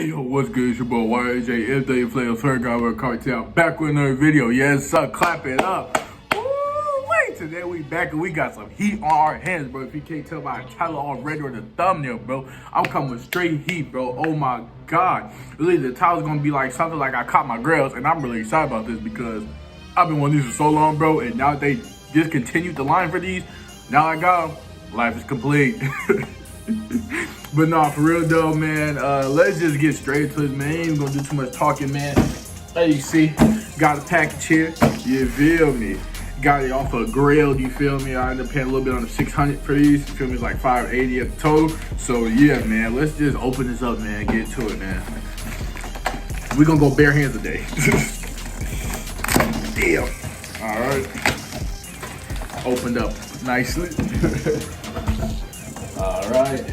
Yo, what's good? It's your boy YJ, everyday Flavor, third guy with a cartel. Back with another video. Yes, sir. Clap it up. Woo-wee. Today we back and we got some heat on our hands, bro. If you can't tell by the title already or the thumbnail, bro, I'm coming with straight heat, bro. Oh my God. Really, the title's gonna be like something like I caught my Grails, and I'm really excited about this because I've been wanting these for so long, bro, and now that they discontinued the line for these, now I got them. Life is complete. But nah, for real though, man, let's just get straight to it, man. Ain't even gonna do too much talking, man. As you see, got a package here, you feel me? Got it off of Grails, you feel me? I ended up paying a little bit on the 600 for these, you feel me? It's like 580 at the total. So yeah, man, let's just open this up, man, get to it, man. We're gonna go bare hands today. Damn. All right. Opened up nicely. All right.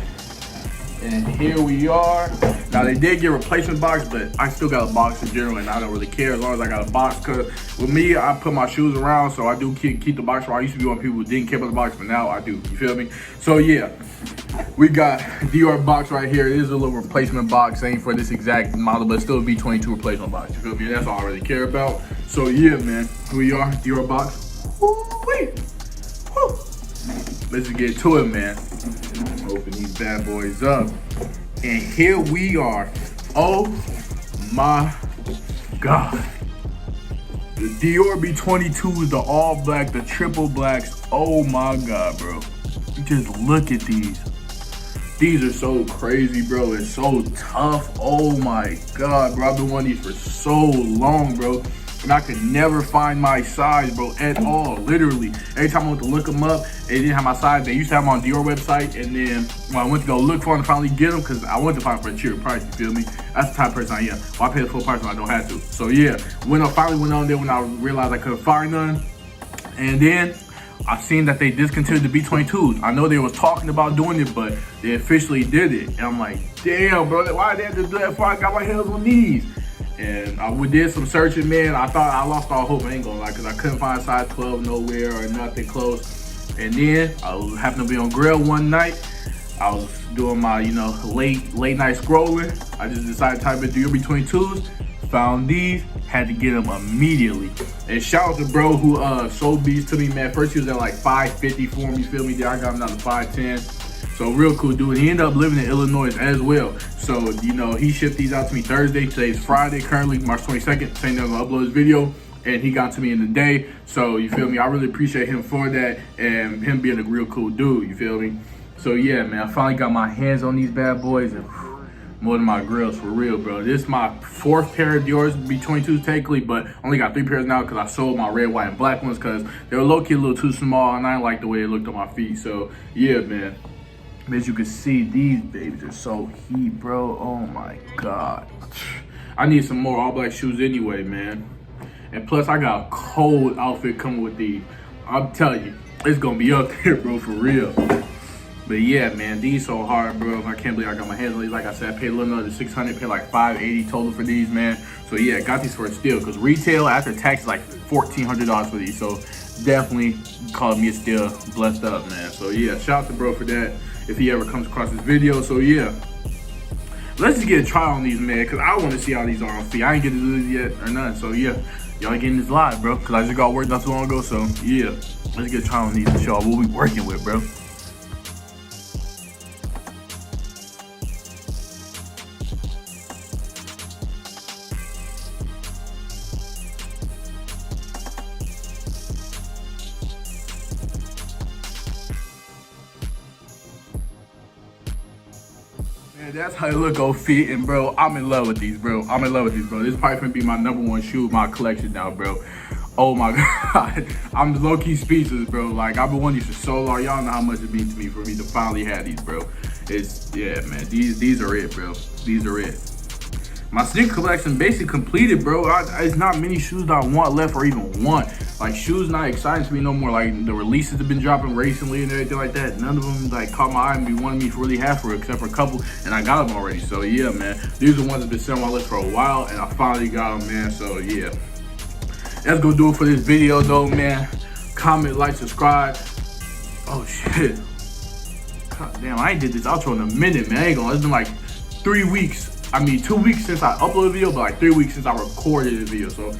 And here we are. Now they did get a replacement box, but I still got a box in general, and I don't really care as long as I got a box. Cause with me, I put my shoes around, so I do keep the box. Where I used to be one of people who didn't care about the box, but now I do. You feel me? So yeah, we got Dior box right here. It is a little replacement box, ain't for this exact model, but still a B22 replacement box. You feel me? That's all I really care about. So yeah, man, here we are, Dior box. Woo-wee. Woo. Let's get to it, man. Open these bad boys up. And here we are. Oh my God. The Dior B22 is the all black, the triple blacks. Oh my God, bro. Just look at these. These are so crazy, bro. It's so tough. Oh my God, bro. I've been wanting these for so long, bro. And I could never find my size, bro, at all, literally. Every time I went to look them up, they didn't have my size. They used to have them on Dior website, and then when I went to go look for them and finally get them, because I wanted to find them for a cheaper price, you feel me? That's the type of person I am. Well, I pay the full price when I don't have to. So yeah, when I finally went on there when I realized I couldn't find none, and then I seen that they discontinued the B22s. I know they was talking about doing it, but they officially did it. And I'm like, damn, bro, why did they have to do that before I got my hands on these? And I did some searching, man. I thought I lost all hope, I ain't gonna lie, because I couldn't find size 12 nowhere or nothing close. And then I happened to be on Grails one night. I was doing my, late night scrolling. I just decided to type in Dior B22s, found these, had to get them immediately. And shout out to bro who sold these to me, man. First he was at like 550 for them, you feel me? Then I got them down to 510. So real cool dude. He ended up living in Illinois as well. So, he shipped these out to me Thursday. Today's Friday, currently March 22nd. Saying they're gonna upload his video, and he got to me in the day. So you feel me? I really appreciate him for that, and him being a real cool dude, you feel me? So yeah, man, I finally got my hands on these bad boys, and more than my Grails for real, bro. This is my fourth pair of Dior's B22s technically, but only got 3 pairs now because I sold my red, white, and black ones because they were low-key a little too small, and I didn't like the way it looked on my feet. So yeah, man. As you can see, these babies are so heat, bro. Oh my God. I need some more all black shoes anyway, man. And plus, I got a cold outfit coming with these. I'm telling you, it's gonna be up there, bro, for real. But yeah, man, these so hard, bro. I can't believe I got my hands on these. Like I said, I paid a little under 600, paid like 580 total for these, man. So yeah, got these for a steal, because retail after tax is like $1,400 for these. So definitely call me a steal, blessed up, man. So yeah, shout out to bro for that, if he ever comes across this video. So yeah, let's just get a try on these, man, because I want to see how these are on feet. I ain't get to do this yet or nothing. So yeah, y'all getting this live, bro, because I just got work not too long ago. So yeah, let's get a try on these and show what we working with, bro. Man, that's how they look on feet, and bro, I'm in love with these, bro. I'm in love with these, bro. This probably gonna be my #1 shoe in my collection now, bro. Oh my God, I'm low-key speechless, bro. Like, I've been wanting these for so long. Y'all know how much it means to me for me to finally have these, bro. Yeah, man, these are it, bro. These are it. My sneaker collection basically completed, bro. It's not many shoes that I want left or even want. Like, shoes not exciting to me no more. Like, the releases have been dropping recently and everything like that. None of them like caught my eye and be wanting me to really have for it, except for a couple, and I got them already. So yeah, man, these are the ones that been sitting on my list for a while, and I finally got them, man. So yeah, that's gonna do it for this video, though, man. Comment, like, subscribe. Oh shit. God damn, I ain't did this outro in a minute, man. I ain't gonna, it's been like 3 weeks I mean 2 weeks since I uploaded a video, but like 3 weeks since I recorded the video. So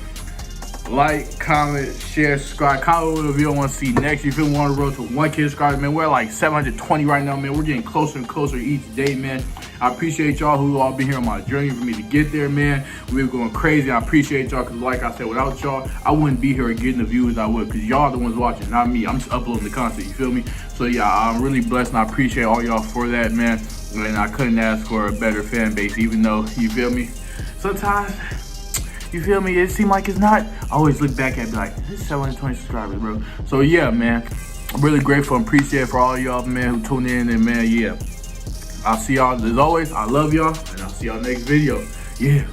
like, comment, share, subscribe, comment what video I want to see next. You feel me? We're on the road to 1K subscribers, man. We're at like 720 right now, man. We're getting closer and closer each day, man. I appreciate y'all who all been here on my journey for me to get there, man. We're going crazy. I appreciate y'all because, like I said, without y'all, I wouldn't be here getting the views I would, because y'all the ones watching, not me. I'm just uploading the content, you feel me? So yeah, I'm really blessed and I appreciate all y'all for that, man. And I couldn't ask for a better fan base, even though, you feel me? Sometimes, you feel me? It seemed like it's not. I always look back at it and be like, this is 720 subscribers, bro. So yeah, man. I'm really grateful and appreciate for all y'all, man, who tuned in. And man, yeah. I'll see y'all as always. I love y'all. And I'll see y'all next video. Yeah.